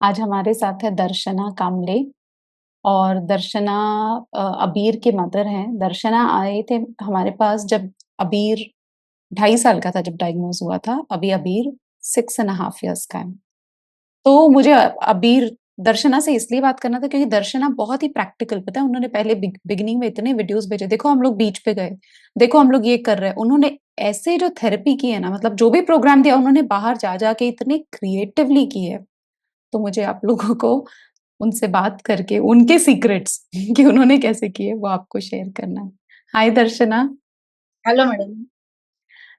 आज हमारे साथ है दर्शना कामले और दर्शना अबीर के मदर हैं। दर्शना आए थे हमारे पास जब अबीर 2.5 साल का था, जब डायग्नोज हुआ था। अभी अबीर 6.5 years का है। तो मुझे अबीर दर्शना से इसलिए बात करना था क्योंकि दर्शना बहुत ही प्रैक्टिकल, पता है उन्होंने पहले बिगिनिंग में इतने वीडियोस भेजे, देखो हम लोग बीच पे गए, देखो हम लोग ये कर रहे हैं। उन्होंने ऐसे जो थेरेपी की है ना, मतलब जो भी प्रोग्राम दिया उन्होंने बाहर जा जाके इतने क्रिएटिवली की है। तो मुझे आप लोगों को उनसे बात करके उनके सीक्रेट्स कि उन्होंने कैसे किए वो आपको शेयर करना है। हाय दर्शना। Hello madam.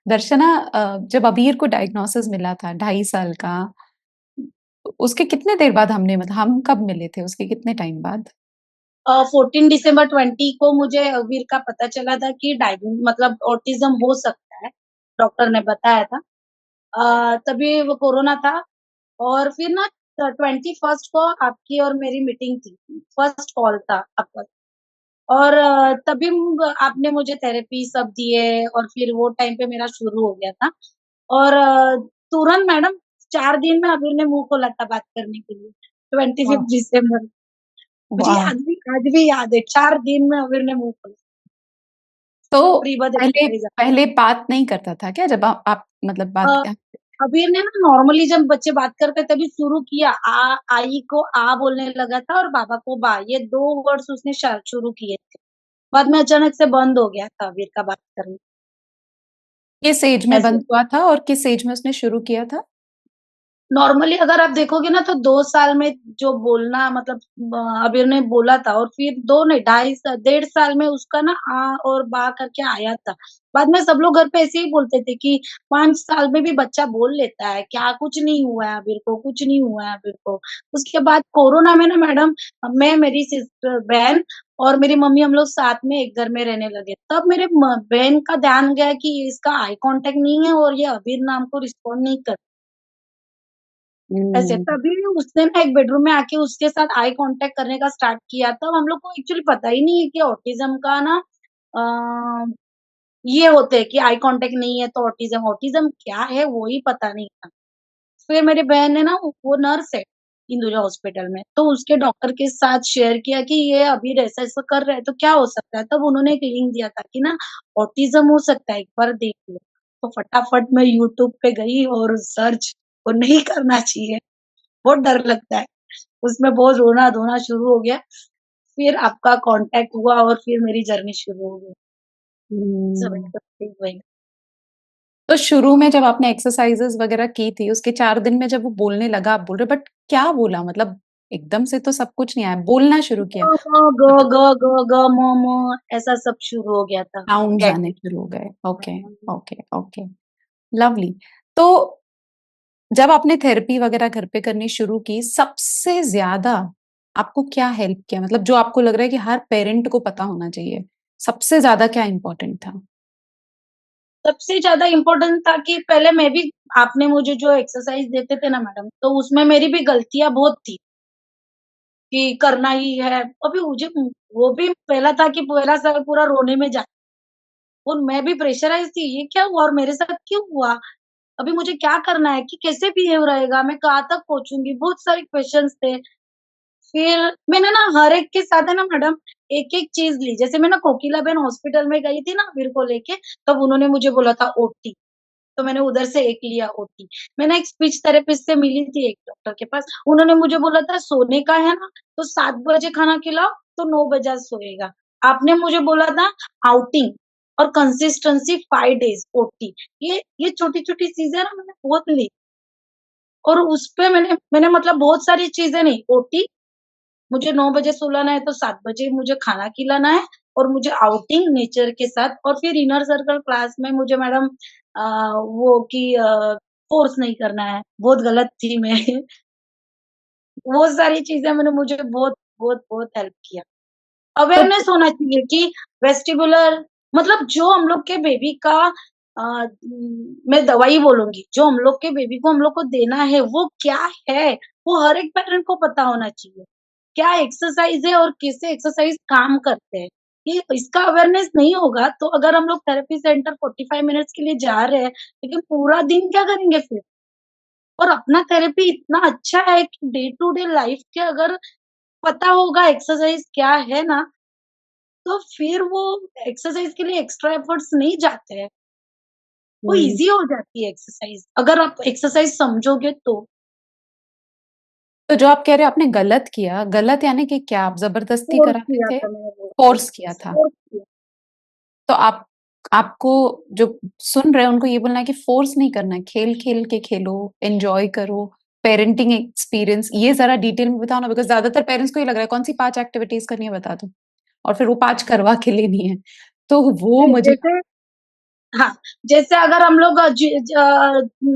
दर्शना, जब अबीर को डायग्नोसिस मिला था 2.5 साल का, उसके कितने देर बाद हमने, मतलब हम कब मिले थे उसके कितने टाइम बाद? 14 दिसंबर 20 को मुझे अबीर का पता चला था कि मतलब ऑटिज्म हो सकता है, डॉक्टर ने बताया था। तभी वो कोरोना था और फिर ना 21 को आपकी और मेरी मीटिंग थी, फर्स्ट कॉल था आपका। और तभी आपने मुझे थेरेपी सब दिए और फिर वो टाइम पे मेरा शुरू हो गया था। और तुरंत मैडम 4 दिन में अबीर ने मुंह खोला था बात करने के लिए, ट्वेंटी वाह। फिफ्थ डिसम्बर मुझे वाह। आज भी याद है, 4 दिन में अबीर ने मुँह खोला। तो प्री बर्थ पहले एक्सरसाइज़। पहले बात नहीं करता था क्या जब आप मतलब अ, बात क्या? अबीर ने ना नॉर्मली जब बच्चे बात करते तभी शुरू किया, आई को बोलने लगा था और बाबा को बा, ये 2 वर्ड्स उसने शुरू किए थे। बाद में अचानक से बंद हो गया था अबीर का बात करना, किस एज में ऐसे। बंद हुआ था और किस एज में उसने शुरू किया था? नॉर्मली अगर आप देखोगे ना तो 2 साल में जो बोलना मतलब अबीर ने बोला था और फिर 2 नहीं 2.5 साल में उसका ना आ और बा करके आया था। बाद में सब लोग घर पे ऐसे ही बोलते थे कि 5 साल में भी बच्चा बोल लेता है, क्या कुछ नहीं हुआ है अबीर को, कुछ नहीं हुआ है अबीर को। उसके बाद कोरोना में ना मैडम मैं, मेरी सिस्टर बहन और मेरी मम्मी हम लोग साथ में एक घर में रहने लगे। तब मेरे बहन का ध्यान गया कि इसका आई कांटेक्ट नहीं है और ये अबीर नाम को रिस्पॉन्ड नहीं कर ऐसे। हम्म। तभी उसने ना एक बेडरूम में आके उसके साथ आई कांटेक्ट करने का स्टार्ट किया। तब हम लोग को एक्चुअली पता ही नहीं है कि ऑटिज्म का ना अ, ये होते हैं कि आई कांटेक्ट नहीं है तो ऑटिज्म, ऑटिज्म क्या है वो ही पता नहीं था। फिर मेरी बहन ने ना वो नर्स है हिंदुजा हॉस्पिटल में, तो उसके डॉक्टर के साथ शेयर किया कि ये अभी ऐसा-ऐसा कर रहा है तो क्या हो सकता है? तब उन्होंने एक लिंक दिया था कि ना ऑटिज्म हो सकता है, एक बार देख लो। तो फटाफट मैं यूट्यूब पे गई और सर्च, वो नहीं करना चाहिए। बहुत डर लगता है। उसमें बहुत रोना-धोना शुरू हो गया। फिर आपका कॉन्टैक्ट हुआ और फिर मेरी जर्नी शुरू हो गई। सब हम्म। एकदम ठीक वही। तो शुरू में जब आपने एक्सरसाइजेस वगैरह की थी, उसके 4 दिन में जब वो बोलने लगा, आप बोल रहे, बट क्या बोला? मतलब एकदम से तो सब कुछ नहीं आया, बोलना शुरू किया। ग, ग, ग, ग, ग, म, म ऐसा सब शुरू हो गया था। Sounds dad. आने शुरू हो गए। Okay, okay, okay. लवली। तो जब आपने थेरेपी वगैरह घर पे करनी शुरू की, सबसे ज़्यादा आपको क्या हेल्प किया? मतलब जो आपको लग रहा है कि हर पेरेंट को पता होना चाहिए, सबसे ज़्यादा क्या इम्पोर्टेंट था? सबसे ज़्यादा इम्पोर्टेंट था कि पहले मैं भी, आपने मुझे जो एक्सरसाइज़ देते थे ना मैडम, तो उसमें मेरी भी गलतियाँ बहुत थी कि करना ही है। अभी मुझे वो भी पहला था कि पहला साल पूरा रोने में जा, और मैं भी प्रेशराइज़ थी, ये क्या हुआ और मेरे साथ क्यों हुआ? अभी मुझे क्या करना है कि कैसे बिहेव रहेगा, मैं कहाँ तक पहुँचूँगी? बहुत सारे क्वेश्चन्स थे। फिर मैंने ना हर एक के साथ है ना मैडम एक-एक चीज़ ली। जैसे मैं ना कोकिलाबेन हॉस्पिटल में गई थी ना अबीर को लेके, तब उन्होंने मुझे बोला था ओटी, तो मैंने उधर से एक लिया ओटी। मैं ना एक स्पीच थेरेपिस्ट से मिली थी एक डॉक्टर के पास, उन्होंने मुझे बोला था सोने का है ना, तो 7 बजे खाना खिलाओ, तो 9 बजे सोएगा। आपने मुझे बोला था आउटिंग और कंसिस्टेंसी 5 डेज़ ओटी। ये छोटी-छोटी चीज़ें ना मैंने बहुत ली और उसपे मैंने मैंने मतलब बहुत सारी चीज़ें नहीं, ओटी, मुझे 9 बजे सुलाना है तो 7 बजे मुझे खाना खिलाना है और मुझे आउटिंग नेचर के साथ, और फिर इनर सर्कल क्लास में मुझे मैडम वो कि फ़ोर्स नहीं करना है, बहुत गलत थी मैं। वो सारी चीज़ें मैंने मुझे बहुत, बहुत, बहुत हेल्प किया। तो अवेयरनेस होना चाहिए कि वेस्टिबुलर मतलब जो हम लोग के बेबी का मैं दवाई बोलूँगी, जो हम लोग के बेबी को हम लोग को देना है वो क्या है? वो हर एक पेरेंट को पता होना चाहिए। क्या एक्सरसाइज़ है और कैसे एक्सरसाइज़ काम करते हैं? ये इसका अवेयरनेस नहीं होगा तो अगर हम लोग थेरेपी सेंटर 45 मिनट्स के लिए जा रहे हैं, लेकिन पूरा दिन क्या करेंगे फिर? और अपना थेरेपी इतना अच्छा है कि डे टू डे लाइफ के अगर पता होगा एक्सरसाइज क्या है ना, तो फिर वो एक्सरसाइज के लिए एक्स्ट्रा एफर्ट्स नहीं जाते हैं। वो हुँ। ईज़ी हो जाती है एक्सरसाइज, अगर आप एक्सरसाइज समझोगे तो। तो जो आप कह रहे हो आपने गलत किया, गलत यानी कि क्या आप ज़बरदस्ती फ़ोर्स कराते किया थे? था मैंने वो, फ़ोर्स किया था। फ़ोर्स किया। तो आपको जो सुन रहे हैं उनको ये बोलना है कि फ़ोर्स नहीं करना है, खेल-खेल के खेलो, एन्जॉय करो, पेरेंटिंग एक्सपीरियंस ये ज़रा डिटेल में बताओ ना बिकॉज़ ज़्यादातर पेरेंट्स को ये लग रहा है कौन-सी 5 एक्टिविटीज़ करनी है बता दो और फिर वो 5 करवा के लेनी है। तो वो नहीं, मुझे जैसे हाँ, जैसे अगर हम लोग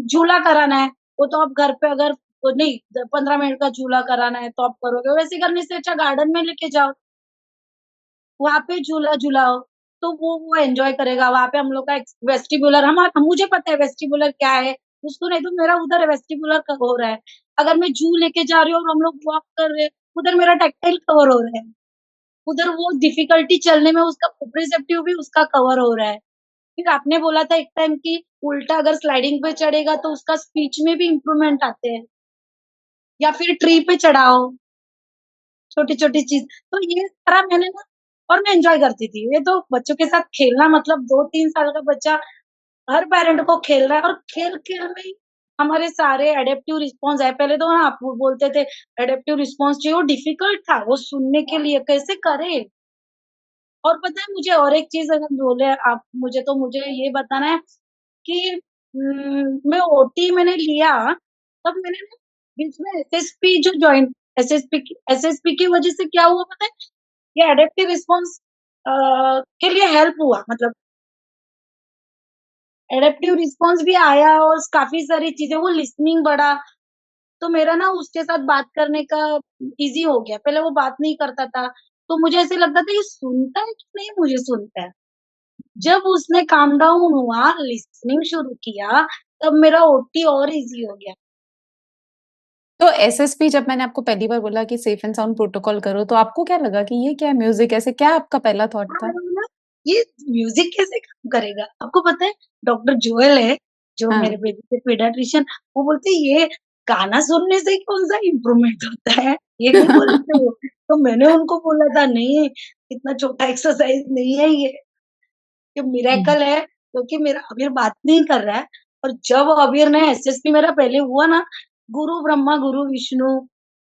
झूला कराना है, वो तो आप घर पे अगर वो नहीं 15 मिनट का झूला कराना है तो आप करोगे, वैसे करने से अच्छा गार्डन में लेके जाओ, वहाँ पे झूला झुलाओ, तो वो एन्जॉय करेगा। वहाँ पे हम लोग का एक वेस्टिबुलर मुझे पता है वेस्टिबुलर क्या है, उसको नहीं तो मेरा उधर वेस्टिबुलर हो रहा है। अगर मैं ज़ू लेके जा रही हूँ और हम लोग वॉक कर रहे हैं, उधर मेरा टैक्टाइल कवर हो रहा है। उधर वो डिफ़िकल्टी चलने में उसका प्रोप्रियोसेप्टिव भी उसका कवर हो रहा है। फिर आपने बोला था एक टाइम कि उल्टा अगर स्लाइडिंग पे चढ़ेगा तो उसका स्पीच में भी इम्प्रूवमेंट आते हैं या फिर ट्री पे चढ़ाओ, छोटी-छोटी चीज़। तो ये सारा मैंने ना और मैं एन्जॉय करती थी। ये तो बच्चों के साथ खेलना मतलब 2-3 साल का बच्चा हर पैरेंट को खेल रहा है और खेल-खेल में ही हमारे सारे एडेप्टिव रिस्पॉन्स है। पहले तो हाँ, आप वो बोलते थे एडेप्टिव रिस्पॉन्स चाहिए, वो डिफ़िकल्ट था, वो सुनने के लिए कैसे करें? और पता है मुझे और एक चीज़ अगर बोले आप मुझे ये बताना है कि मैं ओटी मैंने लिया, तब मैंने ना बीच में एसएसपी जो जॉइन एसएसपी की वज़ह से क्या हुआ पता है? ये एडेप्टिव रिस्पॉन्स अ, के लिए हेल्प हुआ मतलब एडेप्टिव रिस्पॉन्स भी आया और काफ़ी सारी चीज़ें वो लिसनिंग बढ़ा, तो मेरा ना उसके साथ बात करने का ईज़ी हो गया। पहले वो बात नहीं करता था, तो मुझे ऐसे लगता था ये सुनता है कि नहीं मुझे सुनता है। जब उसने काम डाउन हुआ, लिसनिंग शुरू किया, तब मेरा ओटी और ईज़ी हो गया। तो एसएसपी जब मैंने आपको पहली बार बोला कि सेफ एंड साउंड प्रोटोकॉल करो, तो आपको क्या लगा कि ये क्या है म्यूज़िक ऐसे क्या आपका पहला थॉट हाँ, था? मैंने बोला ये म्यूज़िक कैसे काम करेगा? आपको पता है डॉक्टर जोएल है, जो हाँ। मेरे बेबी के पीडियाट्रिशियन वो बोलते हैं ये गाना सुनने से कौन-सा इम्प्रूवमेंट होता है? ये नहीं बोलते वो। तो मैंने उनको बोला था नहीं, इतना छोटा एक्सरसाइज़ नहीं है ये हुँ। मिरेकल है क्योंकि मेरा अबीर बात नहीं कर रहा है और जब अबीर ने एसएसपी मेरा पहले हुआ ना, गुरु ब्रह्मा गुरु विष्णु,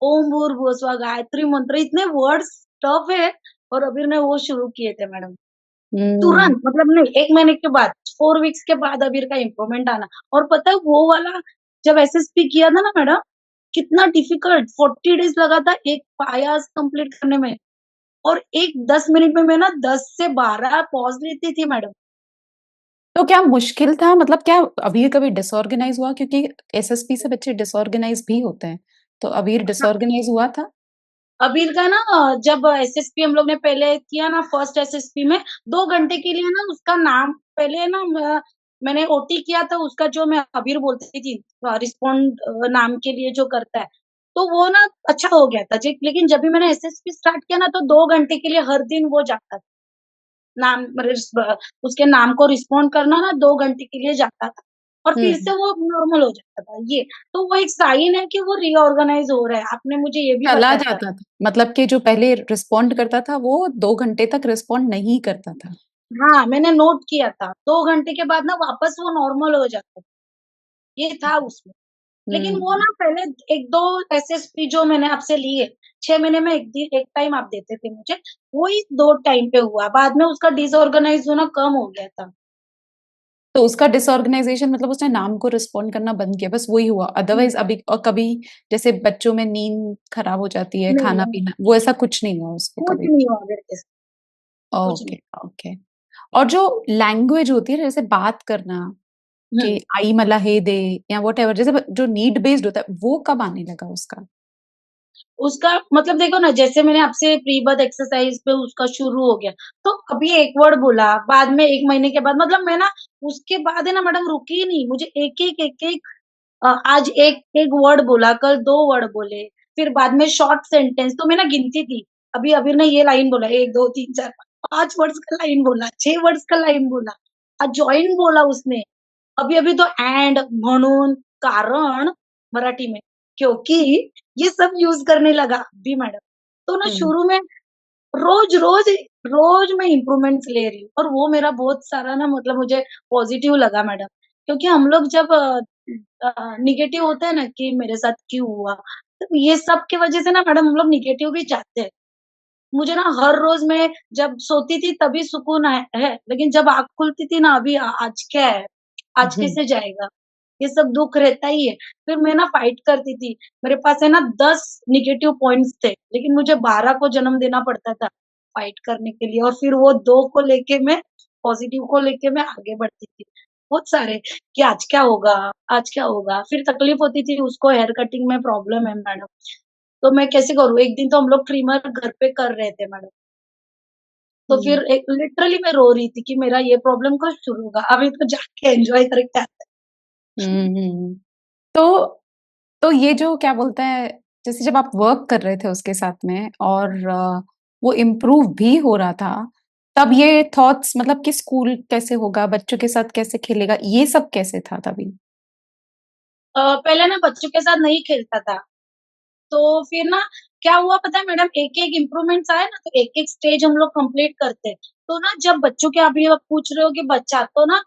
ओम भूर्भुवः स्वः गायत्री मंत्र इतने वर्ड्स टफ है और अबीर ने वो शुरू किए थे मैडम। हुँ। तुरंत मतलब नहीं 1 महीने के बाद 4 वीक्स के बाद अबीर का इम्प्रूवमेंट आना और पता है वो वाला जब एसएसपी किया था ना मैडम, कितना डिफिकल्ट 40 डेज़ लगा था एक पायास कंप्लीट करने में और एक 10 मिनट में मैं ना 10 से 12 पॉज़ लेती थी मैडम। तो क्या मुश्किल था मतलब क्या अबीर कभी डिसऑर्गनाइज़ हुआ? क्योंकि एसएसपी से बच्चे डिसऑर्गनाइज़ भी होते हैं। तो अबीर डिसऑर्गनाइज़ हुआ था? अबीर का ना जब एसएसपी हम लोग ने पहले किया ना फर्स्ट एसएसपी में 2 घंटे के लिए ना उसका नाम पहले ना मैंने ओटी किया था उसका जो मैं अबीर बोलती थी रिस्पॉन्ड नाम के लिए जो करता है। तो वो ना अच्छा हो गया था जी लेकिन जब भी मैंने एसएसपी स्टार्ट किया ना तो 2 घंटे के लिए हर दिन वो जाता था। नाम उसके नाम को रिस्पॉन्ड करना ना 2 घंटे के लिए जाता था और फिर हुँ। से वो नॉर्मल हो जाता था ये। तो वो एक साइन है कि वो रीऑर्गनाइज़ हो रहा है। आपने मुझे ये भी चला बताया था। जाता था। मतलब कि जो पहले रिस्पॉन्ड करता था वो 2 घंटे तक रिस्पॉन्ड नहीं करता था। हाँ, मैंने नोट किया था। 2 घंटे के बाद ना वापस वो नॉर्मल हो जाता था, ये था उसमें। लेकिन वो हुँ। ना पहले 1-2 एसएसपी जो मैंने आपसे लिए, 6 महीने में 1 टाइम आप देते थे मुझे, वही 2 टाइम पे हुआ। बाद में उसका डिसऑर्गनाइज़ होना कम हो गया था। तो उसका डिसऑर्गनाइज़ेशन मतलब उसने नाम को रिस्पॉन्ड करना बंद किया, बस वही हुआ। हुँ, अदरवाइज़ अभी और कभी जैसे बच्चों में नींद खराब हो जाती है, नहीं, नहीं, खाना-पीना वो ऐसा कुछ नहीं हुआ उसको कुछ कभी? नहीं हुआ मेरे के साथ, कुछ नहीं। Okay, okay. और जो लैंग्वेज होती है जैसे बात करना हुँ। कि आई मला हे दे या व्हाटएवर जैसे जो नीड बेस्ड होता है, वो कब आने लगा उसका? उसका मतलब देखो ना जैसे मैंने आपसे प्री बर्थ एक्सरसाइज पे उसका शुरू हो गया, तो अभी 1 वर्ड बोला, बाद में 1 महीने के बाद मतलब मैं ना उसके बाद है ना मैडम रुकी ही नहीं, मुझे एक-एक आज एक वर्ड बोला, कल 2 वर्ड बोले, फिर बाद में शॉर्ट सेंटेंस तो मैं ना गिनती थी। अभी अबीर ने ये लाइन बोला 1, 2, 3, 4, 5 वर्ड्स का लाइन बोला, 6 वर्ड्स का लाइन बोला। जॉइन बोला उसने। अभी-अभी तो एंड, म्हणून, कारण मराठी में, क्योंकि ये सब यूज़ करने लगा अभी मैडम। तो ना हुँ, शुरू में रोज़-रोज़ रोज़ मैं इम्प्रूवमेंट्स ले रही हूँ और वो मेरा बहुत सारा ना मतलब मुझे पॉज़िटिव लगा मैडम। क्योंकि हम लोग जब नेगेटिव होते हैं ना कि मेरे साथ क्यों हुआ? तो ये सब की वज़ह से ना मैडम हम लोग नेगेटिव भी जाते हैं। मुझे ना हर रोज़ मैं जब सोती थी तभी सुकून है, लेकिन जब आँख खुलती थी ना अभी आज क्या है? आज हुँ, कैसे जाएगा? ये सब दुःख रहता ही है। फिर मैं ना फाइट करती थी। मेरे पास है ना 10 नेगेटिव पॉइंट्स थे, लेकिन मुझे 12 को जन्म देना पड़ता था फाइट करने के लिए और फिर वो 2 को लेके मैं पॉज़िटिव को लेके मैं आगे बढ़ती थी। बहुत सारे कि आज क्या होगा? आज क्या होगा? फिर तकलीफ होती थी उसको हेयर कटिंग में प्रॉब्लम है मैडम। तो मैं कैसे करूँ? एक दिन तो हम लोग ट्रिमर घर पे कर रहे थे मैडम, तो हुँ, फिर एक लिटरली मैं रो रही थी कि मेरा ये प्रॉब्लम कब शुरू होगा? अभी तो जाके एन्जॉय करके आते हुँ, हुँ। तो तो ये जो क्या बोलते हैं, जैसे जब आप वर्क कर रहे थे उसके साथ में और वो इम्प्रूव भी हो रहा था, तब ये थॉट्स मतलब कि स्कूल कैसे होगा, बच्चों के साथ कैसे खेलेगा, ये सब कैसे था तभी? पहले ना बच्चों के साथ नहीं खेलता था, तो फिर ना क्या हुआ पता है मैडम एक-एक इम्प्रूवमेंट्स आए ना, तो एक-एक स्टेज हम लोग कंप्लीट करते। तो ना जब बच्चों के अभी आप पूछ रहे हो कि बच्चा तो ना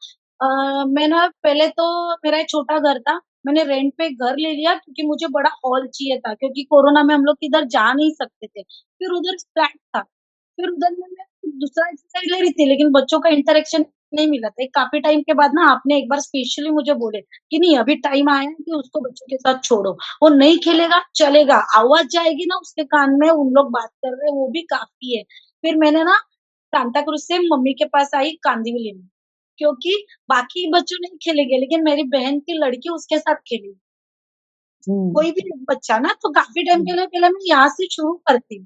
मैं ना पहले तो मेरा एक छोटा घर था, मैंने रेंट पे घर ले लिया क्योंकि मुझे बड़ा हॉल चाहिए था क्योंकि कोरोना में हम लोग किधर जा नहीं सकते थे। फिर उधर फ्लैट था, फिर उधर में मैं दूसरा एक्सरसाइज ले रही थी लेकिन बच्चों का इंटरेक्शन नहीं मिला था। एक काफ़ी टाइम के बाद ना आपने एक बार स्पेशली मुझे बोले कि नहीं अभी टाइम आया है कि उसको बच्चों के साथ छोड़ो। वो नहीं खेलेगा, चलेगा, आवाज़ जाएगी ना उसके कान में, उन लोग बात कर रहे हैं, वो भी काफ़ी है। फिर मैंने ना सांता क्रूज़ से मम्मी के पास आई कांदिवली में, क्योंकि बाकी बच्चों नहीं खेलेंगे, लेकिन मेरी बहन की लड़की उसके साथ खेली। हुँ, कोई भी बच्चा ना तो काफ़ी टाइम हुँ, के लिए पहले मैं यहाँ से शुरू करती हूँ।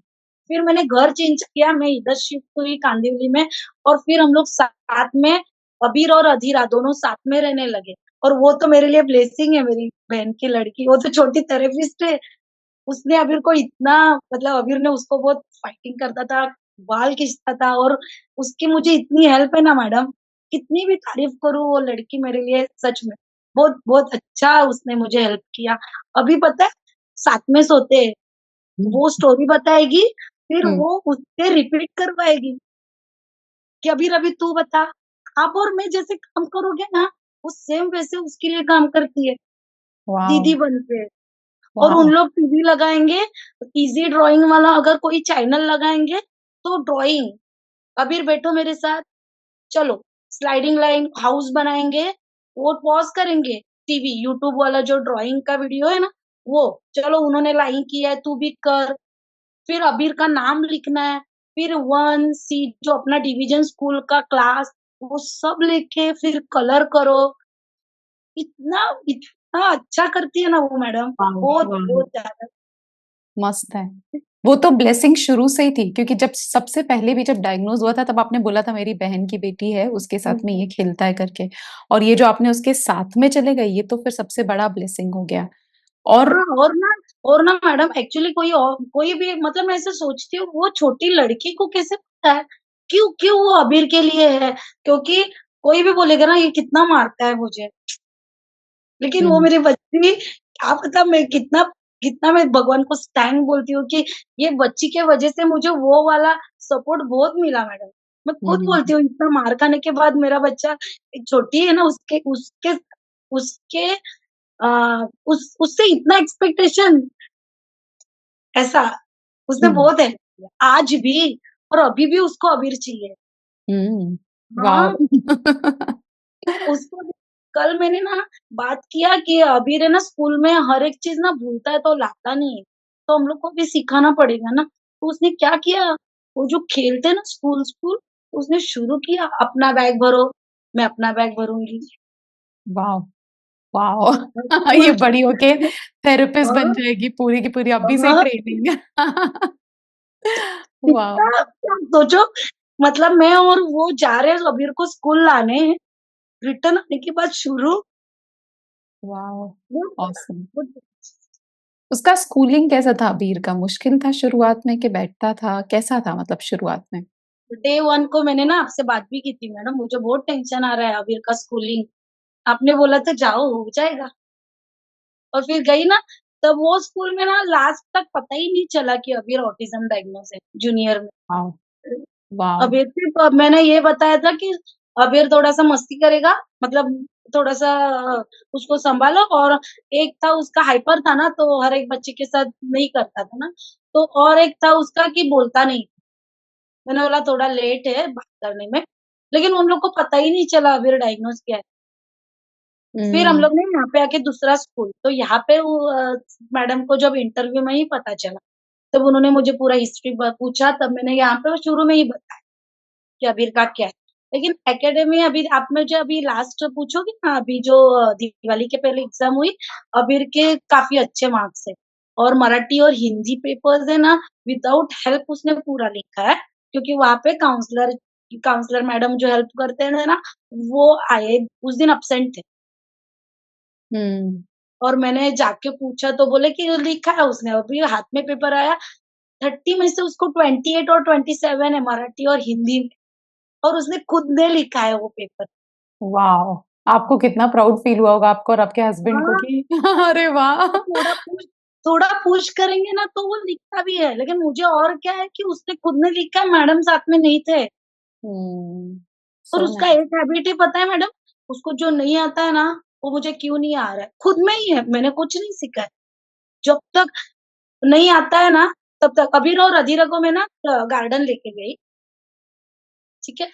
फिर मैंने घर चेंज किया, मैं इधर शिफ्ट हुई कांदिवली में और फिर हम लोग साथ में अबीर और अधीरा दोनों साथ में रहने लगे और वो तो मेरे लिए ब्लेसिंग है मेरी बहन की लड़की, वो तो छोटी थेरेपिस्ट है। उसने अबीर को इतना मतलब अबीर ने उसको बहुत फाइटिंग करता था, बाल खींचता था और उसकी मुझे इतनी हेल्प है ना मैडम, कितनी भी तारीफ़ करूँ वो लड़की मेरे लिए सच में बहुत बहुत अच्छा उसने मुझे हेल्प किया। अभी पता है साथ में सोते हैं, हुँ, वो स्टोरी बताएगी, फिर हुँ, वो उससे रिपीट करवाएगी कि अबीर अभी तू बता। आप और मैं जैसे काम करोगे ना, वो सेम वैसे उसके लिए काम करती है, वॉव! दीदी बन के। और उन वॉव! लोग टीवी लगाएँगे, इज़ी ड्राइंग वाला अगर कोई चैनल लगाएँगे, तो ड्राइंग, "अबीर बैठो मेरे साथ, चलो।" स्लाइडिंग लाइन हाउस बनाएँगे, वो पॉज़ करेंगे, टीवी यूट्यूब वाला जो ड्राइंग का वीडियो है ना, वो, "चलो उन्होंने लाइन किया है, तू भी कर।" फिर अबीर का नाम लिखना है, फिर 1 सी जो अपना डिवीज़न स्कूल का क्लास, वो सब लेके फिर कलर करो। इतना इतना अच्छा करती है ना वो मैडम, वॉव! बहुत, वॉव! बहुत ज़्यादा। मस्त है। वो तो ब्लेसिंग शुरू से ही थी क्योंकि जब सबसे पहले भी जब डायग्नोज़ हुआ था तब आपने बोला था मेरी बहन की बेटी है, उसके हुँ, साथ में ये हुँ। खेलता है करके और ये जो आपने उसके साथ में चले गए ये तो फिर सबसे बड़ा ब्लेसिंग हो गया। और हाँ, और ना मैडम एक्चुअली कोई भी मतलब मैं ऐसे सोचती हूँ वो छोटी लड़की को कैसे पता है, क्यों क्यों वो अबीर के लिए है? क्योंकि कोई भी बोलेगा ना ये कितना मारता है मुझे, लेकिन वो हुँ, मेरी बच्ची क्या पता मैं कितना कितना मैं भगवान को थैंक बोलती हूँ कि ये बच्ची के वजह से मुझे वो वाला सपोर्ट बहुत मिला मैडम। मैं हुँ, खुद हुँ, बोलती हुँ। हूँ इतना मार खाने के बाद मेरा बच्चा एक छोटी है ना उसके उसके उसके अ, उससे इतना एक्सपेक्टेशन ऐसा, उसने हुँ, बहुत हेल्प किया, आज भी और अभी भी उसको अबीर चाहिए। हुँ, हाँ, वॉव! उसको भी कल मैंने ना बात किया कि अबीर है ना स्कूल में हर एक चीज़ ना भूलता है तो लाता नहीं है, तो हम लोग को भी सिखाना पड़ेगा ना। तो उसने क्या किया, वो जो खेलते हैं ना स्कूल-स्कूल, उसने शुरू किया अपना बैग भरो, मैं अपना बैग भरूँगी। वॉव! वॉव! मैं ये स्कूल बड़ी होके थेरेपिस्ट बन हाँ, जाएगी पूरी की पूरी अभी से ही हाँ, ट्रेनिंग। कितना वॉव! आप सोचो मतलब मैं और वो जा रहे हैं अबीर को स्कूल लाने, रिटर्न आने के बाद शुरू वॉव! वो ऑसम। वो उसका स्कूलिंग कैसा था अबीर का? मुश्किल था शुरुआत में कि बैठता था? कैसा था मतलब शुरुआत में? डे 1 को मैंने ना आपसे बात भी की थी मैडम, मुझे बहुत टेंशन आ रहा है अबीर का स्कूलिंग। आपने बोला था जाओ हो जाएगा। और फिर गई ना, तब वो स्कूल में ना लास्ट तक पता ही नहीं चला कि अबीर ऑटिज़्म डायग्नोस है, जूनियर में। वाओ! वाओ! अबीर सिर्फ मैंने ये बताया था कि अबीर थोड़ा-सा मस्ती करेगा, मतलब थोड़ा-सा उसको सँभालो, और एक था उसका हाइपर था ना, तो हर एक बच्चे के साथ नहीं करता था ना, तो और एक था उसका कि बोलता नहीं। मैंने बोला थोड़ा लेट है बात करने में, लेकिन उन लोग को पता ही नहीं चला अबीर डायग्नोस क्या है। फिर हम हुँ, लोग ने यहाँ पे आके दूसरा स्कूल, तो यहाँ पे वो मैडम को जब इंटरव्यू में ही पता चला, तब उन्होंने मुझे पूरा हिस्ट्री पूछा, तब मैंने यहाँ पे शुरू में ही बताया कि अबीर का क्या है। लेकिन एकेडमी अभी आप मुझे अभी लास्ट पूछोगे ना, अभी जो दिवाली के पहले एग्ज़ाम हुई, अबीर के काफ़ी अच्छे मार्क्स है, और मराठी और हिंदी पेपर्स है ना, विदाउट हेल्प उसने पूरा लिखा है, क्योंकि वहाँ पे काउंसलर मैडम जो हेल्प करते हैं ना, वो आए, उस दिन एब्सेंट थे। हुँ, और मैंने जाके पूछा तो बोले कि लिखा है उसने, अभी हाथ में पेपर आया, 30 में से उसको 28 और 27 है मराठी और हिंदी में, और उसने खुद ने लिखा है वो पेपर। वाओ! आपको कितना प्राउड फ़ील हुआ होगा आपको और आपके हस्बैंड को हाँ, कि अरे वाह! तो थोड़ा पुश करेंगे ना तो वो लिखता भी है, लेकिन मुझे और क्या है कि उसने खुद ने लिखा है, मैडम साथ में नहीं थे। हुँ, और सो उसका नाइस। एक हैबिट है पता है मैडम, उसको जो नहीं आता है ना, वो मुझे क्यों नहीं आ रहा है, खुद में ही है, मैंने कुछ नहीं सीखा है। जब तक नहीं आता है ना, तब तक अबीर और अधीरा को मैं ना गार्डन लेके गई, ठीक है?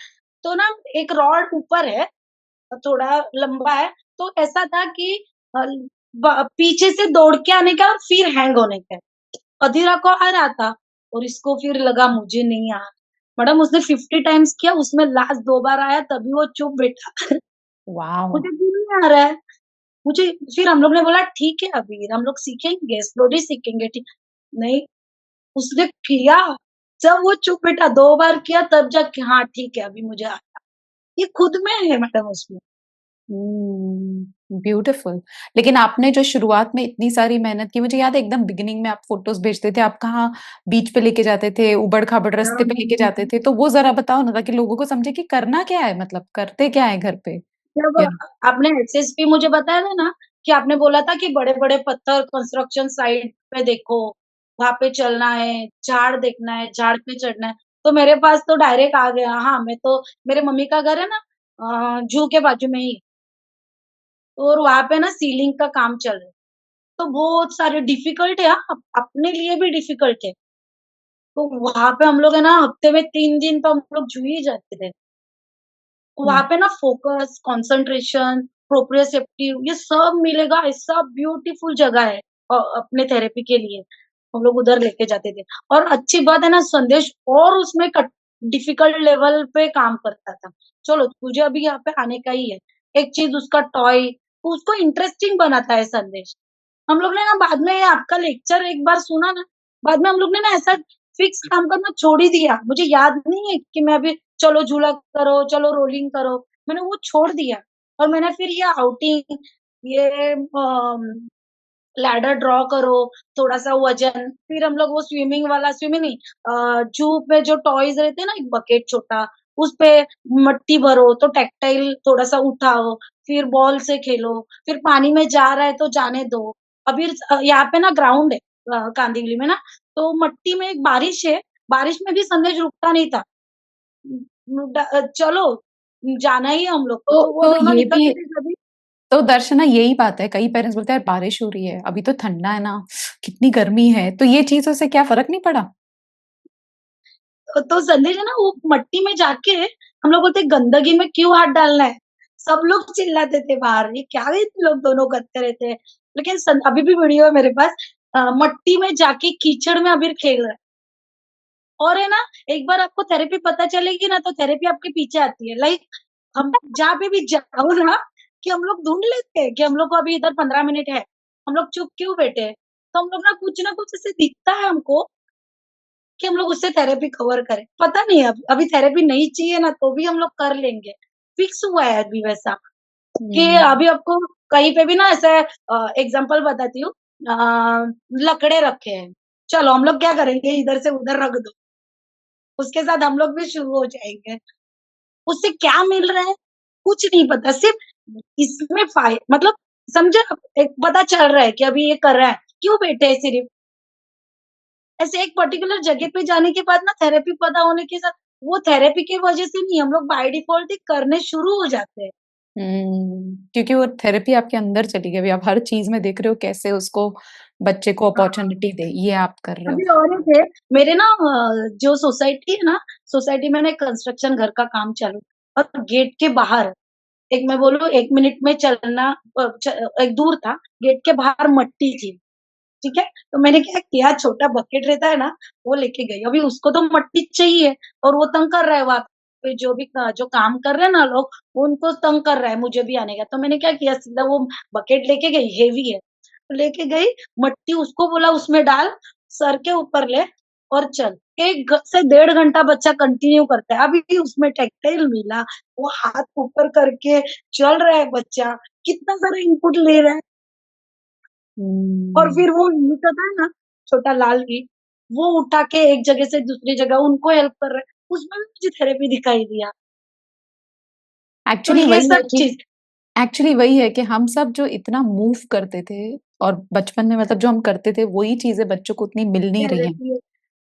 तो ना एक रॉड ऊपर है, थोड़ा लंबा है, तो ऐसा था कि अ, पीछे से दौड़ के आने का और फिर हैंग होने का। अधीरा को आ रहा था और इसको फिर लगा मुझे नहीं आ रहा। मैडम उसने 50 टाइम्स किया, उसमें लास्ट 2 बार आया तभी वो चुप बैठा। वाओ! मुझे क्यों नहीं आ रहा है? मुझे फिर हम लोग ने बोला ठीक है अबीर, हम लोग सीखेंगे, स्लोली सीखेंगे, ठीक। नहीं, उसने किया, जब वो चुप बैठा 2 बार किया तब जाके हाँ ठीक है अभी मुझे आ, ये खुद में है मैडम उसमें। ब्यूटीफुल। लेकिन आपने जो शुरुआत में इतनी सारी मेहनत की, मुझे याद है एकदम बिगिनिंग में आप फ़ोटोज़ भेजते थे, आप कहाँ बीच पे लेके जाते थे, ऊबड़-खाबड़ रास्ते पे लेके जाते थे, तो वो ज़रा बताओ ना ताकि लोगों को समझे कि करना क्या है मतलब करते क्या है घर पे? जब या आपने एसएसपी मुझे बताया था ना, कि आपने बोला था कि बड़े-बड़े पत्थर कंस्ट्रक्शन साइट पे देखो, वहाँ पे चलना है, झाड़ देखना है, झाड़ पे चढ़ना है, तो मेरे पास तो डायरेक्ट आ गया। हाँ, मैं तो मेरे मम्मी का घर है ना जू के बाजू में ही, और वहाँ पे ना सीलिंग का काम चल रहा है, तो बहुत सारे डिफिकल्ट है, हाँ, अपने लिए भी डिफिकल्ट है। तो वहाँ पे हम लोग है ना हफ्ते में 3 दिन तो हम लोग जू ही जाते थे। हुँ, वहाँ पे ना फ़ोकस, कंसंट्रेशन, प्रोप्रियोसेप्टिव ये सब मिलेगा, ऐसा ब्यूटीफुल जगह है अपने थेरेपी के लिए। हम लोग उधर लेके जाते थे, और अच्छी बात है ना संदेश और उसमें कट डिफिकल्ट लेवल पे काम करता था। चलो तुझे अभी यहाँ पे आने का ही है। एक चीज़ उसका टॉय, उसको इंटरेस्टिंग बनाता है संदेश। हम लोग ने ना बाद में आपका लेक्चर एक बार सुना ना, बाद में हम लोग ने ना ऐसा फिक्स काम करना छोड़ ही दिया। मुझे याद नहीं है कि मैं अभी चलो झूला करो, चलो रोलिंग करो, मैंने वो छोड़ दिया, और मैंने फिर ये आउटिंग, ये लैडर ड्रॉ करो, थोड़ा-सा वज़न, फिर हम लोग वो स्विमिंग वाला, स्विमिंग नहीं, जू पे जो टॉयज़ रहते हैं ना, एक बकेट छोटा, उसपे मट्टी भरो, तो टैक्टाइल थोड़ा-सा उठाओ, फिर बॉल से खेलो, फिर पानी में जा रहा है तो जाने दो। अभी यहाँ पे ना ग्राउंड है कांदिवली में ना, तो मट्टी में एक बारिश है, बारिश में भी संदेश रुकता नहीं था। चलो, जाना ही है हम लोग को, तो तो वो तो दोनों ये भी निकलते थे सभी। तो दर्शना यही बात है, कई पेरेंट्स बोलते हैं यार बारिश हो रही है, अभी तो ठंडा है ना, कितनी गर्मी है, तो ये चीज़ों से क्या फ़र्क नहीं पड़ा? तो संदेश है ना वो मट्टी में जाके हम लोग बोलते गंदगी में क्यों हाथ डालना है? सब लोग चिल्लाते थे बाहर, ये क्या ये लोग दोनों करते रहते हैं। लेकिन अभी भी वीडियो है मेरे पास, मट्टी में जाके कीचड़ में अबीर खेल रहा है। और है ना, एक बार आपको थेरेपी पता चलेगी ना तो थेरेपी आपके पीछे आती है। लाइक हम जहाँ पे भी जाओ ना, कि हम लोग ढूँढ लेते हैं कि हम लोग को अभी इधर 15 मिनट है, हम लोग चुप क्यों बैठे हैं? तो हम लोग ना कुछ ऐसे दिखता है हमको कि हम लोग उससे थेरेपी कवर करें। पता नहीं अब अभी थेरेपी नहीं चाहिए ना तो भी हम लोग कर लेंगे। फिक्स हुआ है अभी वैसा, कि हुँ, अभी आपको कहीं पे भी ना ऐसे एग्ज़ाम्पल बताती हूँ, लकड़े रखे हैं, चलो हम लोग क्या करेंगे इधर से उधर रख दो, उसके साथ हम लोग भी शुरू हो जाएँगे। उससे क्या मिल रहा है? कुछ नहीं पता, सिर्फ़ इसमें मतलब समझे आप? एक पता चल रहा है कि अभी ये कर रहा है, क्यों बैठे हैं सिर्फ? ऐसे एक पर्टिकुलर जगह पे जाने के बाद ना थेरेपी पता होने के साथ वो थेरेपी की वजह से नहीं, हम लोग बाय डिफ़ॉल्ट ही करने शुरू हो जाते हैं। क्योंकि वो थेरेपी आपके अंदर चली गई, अभी आप हर चीज़ में देख रहे हो कैसे उसको बच्चे को हाँ। अपॉर्च्युनिटी दें, ये आप कर रहे हो। अभी और एक है, मेरे ना जो सोसाइटी है ना, सोसाइटी में ना एक कंस्ट्रक्शन घर का काम चालू और गेट के बाहर एक मैं बोलूँ 1 मिनट में चलना एक दूर था, गेट के बाहर मट्टी थी। ठीक है? तो मैंने क्या किया छोटा बकेट रहता है ना, वो लेके गई। अभी उसको तो मट्टी चाहिए और वो तंग कर रहा है वहाँ पे जो भी जो काम कर रहे हैं ना लोग, वो उनको तंग कर रहा है मुझे भी आने का। तो मैंने क्या किया सीधा वो बकेट लेके गई, हेवी है। तो लेके गई, मट्टी उसको बोला उसमें डाल, सर के ऊपर ले और चल। 1 से 1.5 घंटा बच्चा कंटिन्यू करता है। अभी भी उसमें टैक्टाइल मिला, वो हाथ ऊपर करके चल रहा है बच्चा, कितना सारा इनपुट ले रहा है। और हुँ। फिर वो ईंट होता है ना, छोटा लाल ईंट, वो उठा के एक जगह से दूसरी जगह उनको हेल्प कर रहा है, उसमें भी मुझे थेरेपी दिखाई दिया। तो एक्चुअली ये वही है सब कि चीज़ एक्चुअली वही है कि हम सब जो इतना मूव करते थे और बचपन में मतलब जो हम करते थे, वही चीज़ें बच्चों को उतनी मिल नहीं रही हैं। थेरेपी है।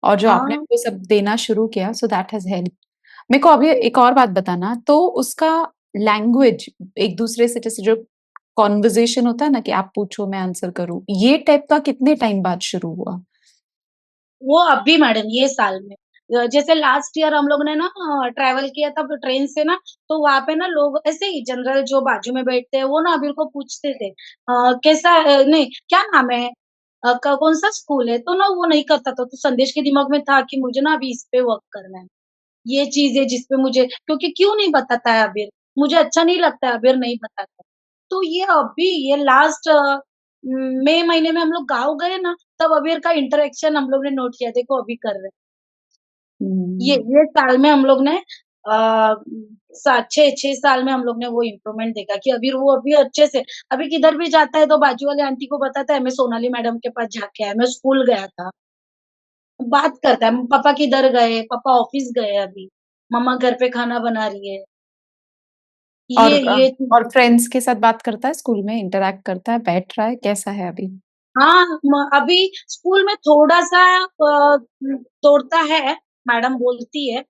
और जो आपने हाँ, वो सब देना शुरू किया सो दैट हैज़ हेल्प्ड। मेरे को अभी एक और बात बताना, तो उसका लैंग्वेज एक-दूसरे से जैसे जो कन्वर्सेशन होता है ना कि आप पूछो मैं आंसर करूँ, ये टाइप का कितने टाइम बाद शुरू हुआ? वो अभी मैडम ये साल में जैसे लास्ट ईयर हम लोग ने ना ट्रैवल किया था ट्रेन से ना, तो वहाँ पे ना लोग ऐसे ही जनरल जो बाजू में बैठते हैं, वो ना अबीर को पूछते थे कैसा नहीं, क्या नाम है? कौन-सा स्कूल है? तो ना वो नहीं करता था, तो संदेश के दिमाग में था कि मुझे ना अभी इस पे वर्क करना है। ये चीज़ है जिस पे मुझे क्योंकि क्यों नहीं बताता है अबीर? मुझे अच्छा नहीं लगता है अबीर नहीं बताता। तो ये अभी ये लास्ट मई महीने में हम लोग गाँव गए ना, तब अबीर का इंटरेक्शन हम लोग ने नोट किया, देखो अभी कर रहे हैं। हुँ। ये साल में हम लोग ने 6 साल में हम लोग ने वो इम्प्रूवमेंट देखा कि अबीर वो अभी अच्छे से अभी किधर भी जाता है तो बाजू वाली आंटी को बताता है, मैं सोनाली मैडम के पास जाके आया, मैं स्कूल गया था। बात करता है, पापा किधर गए? पापा ऑफिस गए अभी, मम्मा घर पे खाना बना रही है। और ये चीज़ और फ्रेंड्स के साथ बात करता है स्कूल में, इंटरैक्ट करता है, बैठ रहा है, कैसा है अभी? हाँ, अभी स्कूल में थोड़ा-सा तोड़ता है, मैडम बोलती है,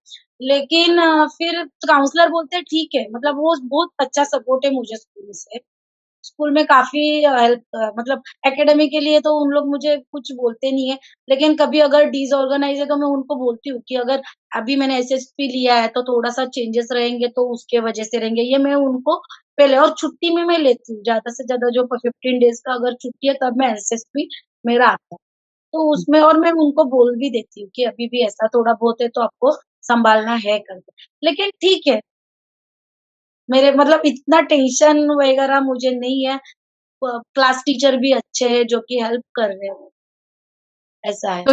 लेकिन फिर काउंसलर बोलते हैं ठीक है, मतलब वो बहुत अच्छा सपोर्ट है मुझे स्कूल से। स्कूल में काफ़ी हेल्प मतलब एकेडमी के लिए तो उन लोग मुझे कुछ बोलते नहीं है, लेकिन कभी अगर डिसऑर्गनाइज़ है तो मैं उनको बोलती हूँ कि अगर अभी मैंने एसएसपी लिया है तो थोड़ा-सा चेंजेस रहेंगे तो उसके वजह से रहेंगे, ये मैं उनको पहले और छुट्टी में मैं लेती हूँ, ज़्यादा से ज़्यादा जो 15 डेज़ का अगर छुट्टी है तब मैं एसएसपी मेरा आता है। तो उसमें और मैं उनको बोल भी देती हूँ कि अभी भी ऐसा थोड़ा बहुत है तो आपको सँभालना है करके। लेकिन ठीक है, मेरे मतलब इतना टेंशन वगैरह मुझे नहीं है। क्लास टीचर भी अच्छे हैं जो कि हेल्प कर रहे हैं, ऐसा है।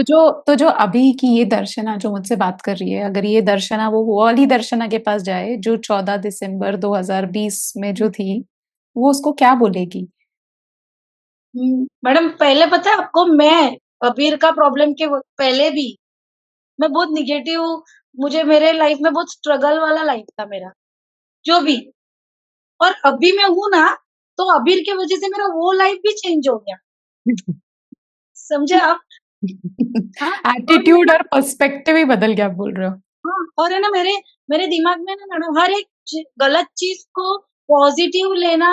तो जो अभी की ये दर्शना जो मुझसे बात कर रही है, अगर ये दर्शना वो वाली दर्शना के पास जाए जो 14 दिसंबर 2020 में जो थी, वो उसको क्या बोलेगी? मैडम पहले पता है आपको मैं अबीर का प्रॉब्लम के पहले भी मैं बहुत नेगेटिव मुझे मेरे लाइफ में बहुत स्ट्रगल वाला लाइफ था मेरा, जो भी और अभी मैं हूँ ना, तो अबीर की वज़ह से मेरा वो लाइफ भी चेंज हो गया, समझे आप? हाँ, और एटीट्यूड और पर्सपेक्टिव ही बदल गया आप बोल रहे हो। हाँ, और है ना मेरे मेरे दिमाग में ना मैडम हर एक गलत चीज़ को पॉज़िटिव लेना,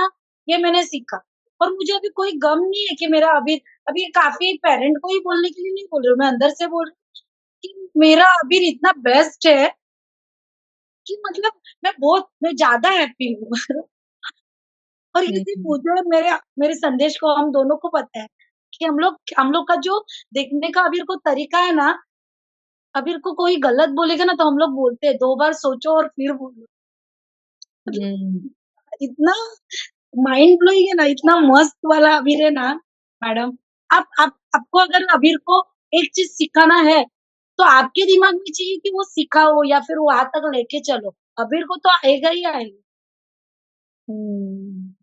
ये मैंने सीखा। और मुझे अभी कोई गम नहीं है कि मेरा अभी काफ़ी पेरेंट को ही बोलने के लिए नहीं बोल रही हूँ, मैं अंदर से बोल रही हूँ कि मेरा अभी इतना बेस्ट है कि मतलब मैं ज़्यादा हैप्पी हूँ। और ये सिर्फ़ हुँ, मुझे और मेरे मेरे संदेश को हम दोनों को पता है कि हम लोग का जो देखने का अबीर को तरीका है ना, अबीर को कोई गलत बोलेगा ना तो हम लोग बोलते हैं 2 बार सोचो और फिर बोलो। हुँ, मतलब इतना माइंड ब्लोइंग है ना, इतना मस्त वाला अबीर है ना मैडम, आपको अगर अबीर को एक चीज़ सिखाना है, तो आपके दिमाग में चाहिए कि वो सिखाओ या फिर वहाँ तक लेके चलो। अबीर को तो आएगा ही आएगा, हुँ।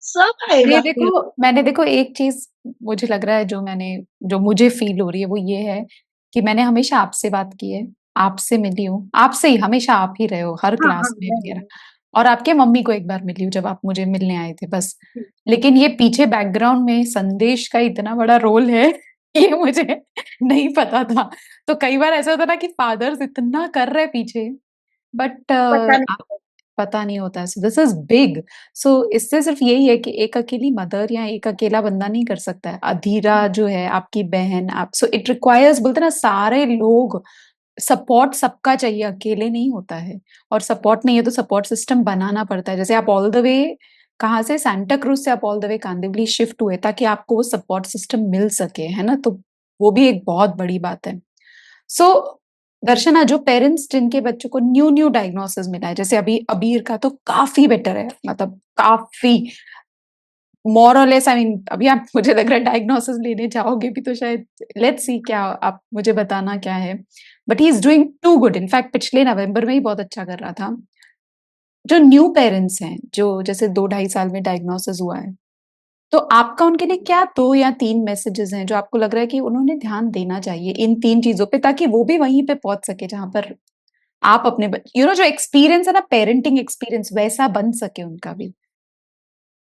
सब आएगा अबीर को। मैंने देखो एक चीज़ मुझे लग रहा है जो मुझे फ़ील हो रही है वो ये है कि मैंने हमेशा आपसे बात की है, आपसे मिली हूँ, आपसे ही हमेशा आप ही रहे हो हर हाँ, हाँ, क्लास में मैं वगैरह। और आपके मम्मी को एक बार मिली हूँ जब आप मुझे मिलने आए थे बस। जी। लेकिन ये पीछे बैकग्राउंड में संदेश का इतना बड़ा रोल है ये मुझे नहीं पता था। तो कई बार ऐसा होता है ना कि फादर्स इतना कर रहे हैं पीछे बट पता नहीं आप पता नहीं होता है। So this is big. So इससे सिर्फ यही है कि एक अकेली मदर या एक अकेला बंदा नहीं कर सकता है। अधीरा जो है आपकी बहन आप, सो इट रिक्वायर्स, बोलते हैं ना सारे लोग, सपोर्ट सबका चाहिए, अकेले नहीं होता है। और सपोर्ट नहीं है तो सपोर्ट सिस्टम बनाना पड़ता है। जैसे आप ऑल द वे कहाँ से, सांता क्रूज से आप all the way Kandivali shift हुए ताकि आपको वो सपोर्ट सिस्टम मिल सके, है ना? तो वो भी एक बहुत बड़ी बात है। सो दर्शना, जो पेरेंट्स जिनके बच्चों को न्यू न्यू डायग्नोसिस मिला है, जैसे अभी अबीर का तो काफी बेटर है, मतलब काफी मोर और लेस, आई मीन अभी आप मुझे लग रहा है डायग्नोसिस लेने जाओगे भी तो शायद, लेट्स सी क्या आप मुझे बताना क्या है। But he is doing too good. In fact पिछले नवंबर में ही बहुत अच्छा कर रहा था। जो न्यू पेरेंट्स हैं, जो जैसे 2 ढाई साल में डायग्नोसिस हुआ है, तो आपका उनके लिए क्या 2 या 3 मैसेजेस हैं जो आपको लग रहा है कि उन्होंने ध्यान देना चाहिए इन 3 चीजों पे, ताकि वो भी वहीं पे पहुंच सके जहां पर आप अपने जो एक्सपीरियंस है ना, पेरेंटिंग एक्सपीरियंस वैसा बन सके उनका भी।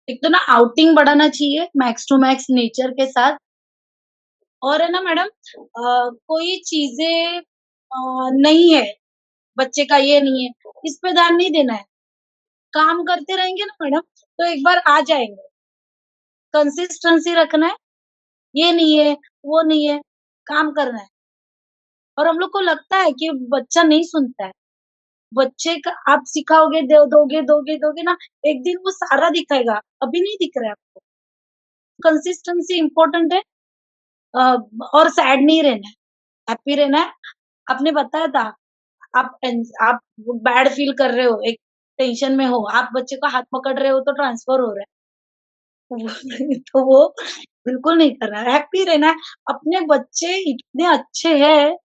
एक तो ना आउटिंग बढ़ाना चाहिए मैक्स टू मैक्स नेचर के साथ। और है ना मैडम, कोई चीजें नहीं है, बच्चे का ये नहीं है, इस पे ध्यान नहीं देना है। काम करते रहेंगे ना मैडम, तो एक बार आ जाएंगे। कंसिस्टेंसी रखना है, ये नहीं है, वो नहीं है, काम करना है। और हम लोग को लगता है कि बच्चा नहीं सुनता है। बच्चे का आप सिखाओगे, दोगे ना, एक दिन वो सारा दिखाएगा, अभी नहीं दिख रहा है आपको। कंसिस्टेंसी इम्पोर्टेंट है। अ, और सैड नहीं रहना है, हैप्पी रहना है। आपने बताया था, आप बैड फील कर रहे हो, एक टेंशन में हो, आप बच्चे का हाथ पकड़ रहे हो तो ट्रांसफर हो रहा है। तो वो बिल्कुल नहीं करना है, हैप्पी रहना है। अपने बच्चे इतने अच्छे हैं,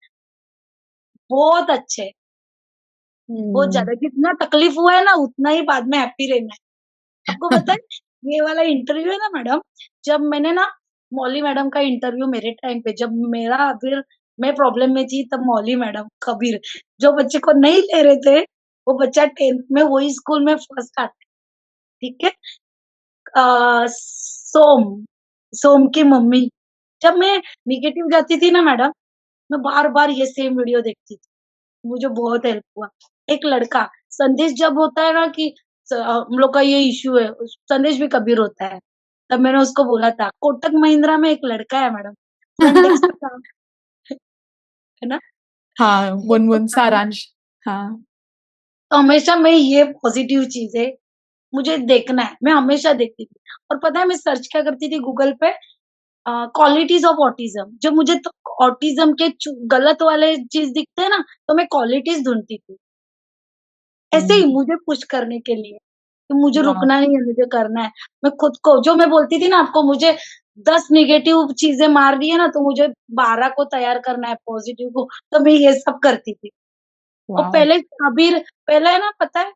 बहुत अच्छे हैं, बहुत हम्म। ज़्यादा। जितना तकलीफ हुआ है ना, उतना ही बाद में हैप्पी रहना है। आपको पता है, ये वाला इंटरव्यू है ना मैडम, जब मैंने ना मौली मैडम का इंटरव्यू मेरे टाइम पे, जब मेरा फिर मैं प्रॉब्लम में थी, तब मौली मैडम, कबीर, जो बच्चे को नहीं ले रहे थे, वो बच्चा 10th में वही स्कूल में फर्स्ट आता है, ठीक है? सोम, सोम की मम्मी, जब मैं नेगेटिव जाती थी ना मैडम, मैं बार-बार ये सेम वीडियो देखती थी। मुझे बहुत हेल्प हुआ। एक लड़का, संदेश जब होता है ना कि हम लोग का ये इश्यू है, संदेश भी कबीर होता है। तब मैंने उसको बोला था, कोटक महिंद्रा में एक लड़का है मैडम, फ्रंट डेस्क पे काम है ना, हाँ, वो तो मुनमुन काम। सारांश। हाँ। तो हमेशा मैं ये पॉजिटिव चीज़ें मुझे देखना है, मैं हमेशा देखती थी। और पता है मैं सर्च क्या करती थी गूगल पे, क्वालिटीज़ ऑफ ऑटिज़्म, जब मुझे तो ऑटिज़्म के गलत वाले चीज़ दिखते हैं ना, तो मैं क्वालिटीज़ ढूँढती थी। ऐसे ही मुझे पुश करने के लिए, कि मुझे वाह। रुकना नहीं है, मुझे करना है। मैं खुद को, जो मैं बोलती थी ना आपको, मुझे 10 नेगेटिव चीज़ें मार रही है ना, तो मुझे 12 को तैयार करना है पॉज़िटिव को, तो मैं ये सब करती थी। और वाह। पहले है ना, पता है,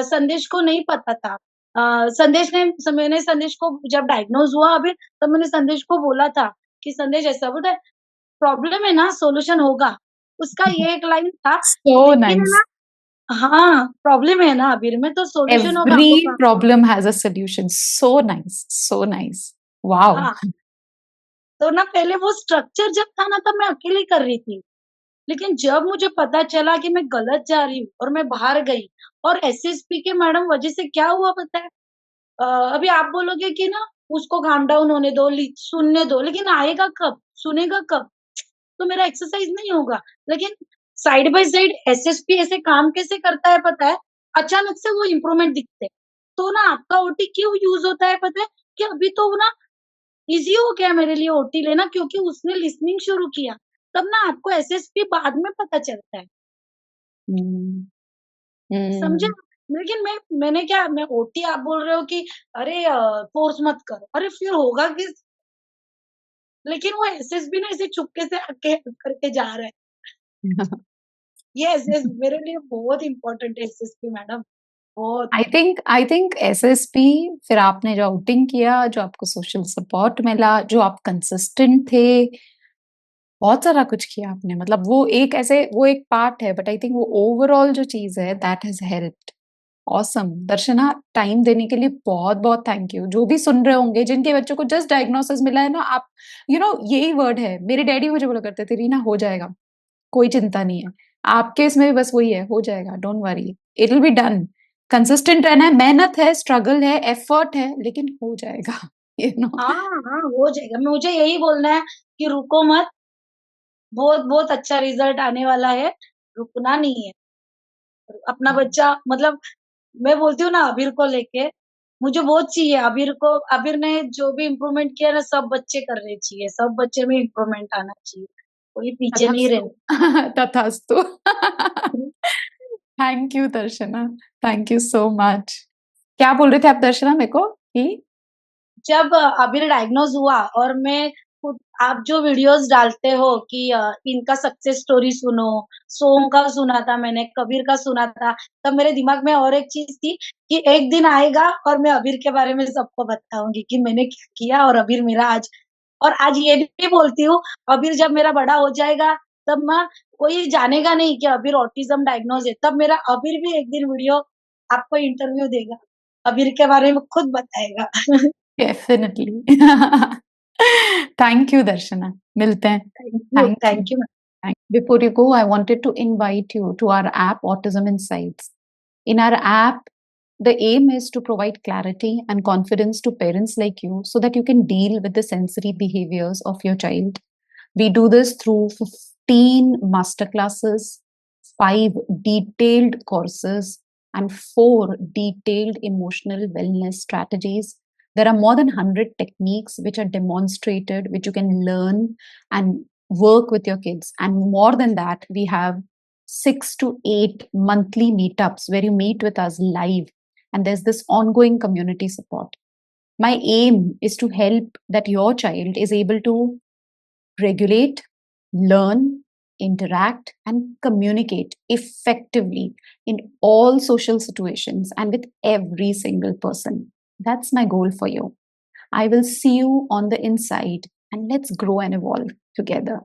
संदेश को नहीं पता था। मैंने संदेश को जब डायग्नोज़ हुआ अभी, तब मैंने संदेश को बोला था कि संदेश ऐसा बोला है, प्रॉब्लम है ना, सॉल्यूशन होगा। उसका ये एक लाइन था, सो लेकिन है नाइस। ना, हाँ, प्रॉब्लम है ना अबीर में, तो सॉल्यूशन होगा, एवरी आपको काम। Problem has a solution. So nice, so nice. Wow. हाँ, तो ना पहले वो स्ट्रक्चर जब था ना, तब मैं अकेले कर रही थी। लेकिन जब मुझे पता चला कि मैं गलत जा रही हूँ और मैं बाहर गई, और एसएसपी के मैडम वजह से क्या हुआ पता है? अ, अभी आप बोलोगे कि ना उसको काम डाउन होने दो, सुनने दो, लेकिन आएगा कब? सुनेगा कब? तो मेरा एक्सरसाइज नहीं होगा। लेकिन साइड बाय साइड एसएसपी ऐसे काम कैसे करता है पता है? अचानक से वो इम्प्रूवमेंट दिखते हैं। तो ना आपका ओटी क्यों यूज़ होता है पता है? कि अभी तो ना ईज़ी हो गया मेरे लिए ओटी लेना, क्योंकि उसने लिसनिंग शुरू किया। तब ना आपको एसएसपी बाद में पता चलता है। हम्म। समझे? हम्म। लेकिन मैंने क्या, मैं ओटी, आप बोल रहे हो कि अरे फ़ोर्स मत करो। अरे फिर होगा किस, लेकिन वो एसएसबी ना ऐसे चुपके से आके करके जा रहा है। ये एसएस मेरे लिए बहुत इम्पोर्टेंट है, एसएसपी मैडम, बहुत। आई थिंक एसएसपी, फिर आपने जो आउटिंग किया, जो आपको सोशल सपोर्ट मिला, जो आप कंसिस्टेंट थे, बहुत सारा कुछ किया आपने। मतलब वो एक ऐसे, वो एक पार्ट है, बट आई थिंक वो ओवरऑल जो चीज है that has helped. Awesome Darshana, time देने के लिए बहुत बहुत थैंक यू। जो भी सुन रहे होंगे जिनके बच्चों को जस्ट डायग्नोसिस मिला है ना, आप यही वर्ड है। मेरे डैडी मुझे बोला करते थे, रीना हो जाएगा, कोई चिंता नहीं है। आपके इसमें भी बस वही है, हो जाएगा, don't worry, it will be done. Consistent रहना है, मेहनत है, स्ट्रगल है, एफर्ट है, लेकिन हो जाएगा। हाँ हाँ, हो जाएगा। मुझे यही बोलना है कि रुको मत, बहुत बहुत अच्छा रिजल्ट आने वाला है, रुकना नहीं है। अपना बच्चा मतलब मैं बोलती हूँ ना अबीर को लेके, मुझे बहुत चाहिए अबीर को। अबीर ने जो भी इम्प्रूवमेंट किया ना, सब बच्चे करने चाहिए, सब बच्चे में इम्प्रूवमेंट आना चाहिए, कोई पीछे नहीं तथास्तु। रहना। तथास्तु। Thank you Darshana, thank you so much. क्या बोल रहे थे आप दर्शना मेरे को कि जब अबीर डायग्नोज हुआ और मैं खुद, आप जो वीडियोस डालते हो कि इनका सक्सेस स्टोरी सुनो, सोम का सुना था मैंने, कबीर का सुना था, तब मेरे दिमाग में और एक चीज थी कि एक दिन आएगा और मैं अबीर के बारे में सबको बताऊंगी कि मैंने क्या किया, और अबीर मेरा आज, और आज ये भी बोलती हूँ, अबीर जब मेरा बड़ा हो जाएगा तब मैं, कोई जानेगा नहीं कि अबीर ऑटिज्म डायग्नोज है, तब मेरा अबीर भी एक दिन वीडियो आपको इंटरव्यू देगा, अबीर के बारे में खुद बताएगा। डेफिनेटली। थैंक यू दर्शना, मिलते हैं। Thank you, thank you. Thank you. Before you go, I wanted to invite you to our app, Autism Insights. In our app, the aim is to provide clarity and confidence to parents like you so that you can deal with the sensory behaviors of your child. We do this through 15 masterclasses, 5 detailed courses, and 4 detailed emotional wellness strategies. There are more than 100 techniques which are demonstrated, which you can learn and work with your kids. And more than that, we have 6 to 8 monthly meetups where you meet with us live, and there's this ongoing community support. My aim is to help that your child is able to regulate, learn, interact, and communicate effectively in all social situations and with every single person. That's my goal for you. I will see you on the inside, and let's grow and evolve together.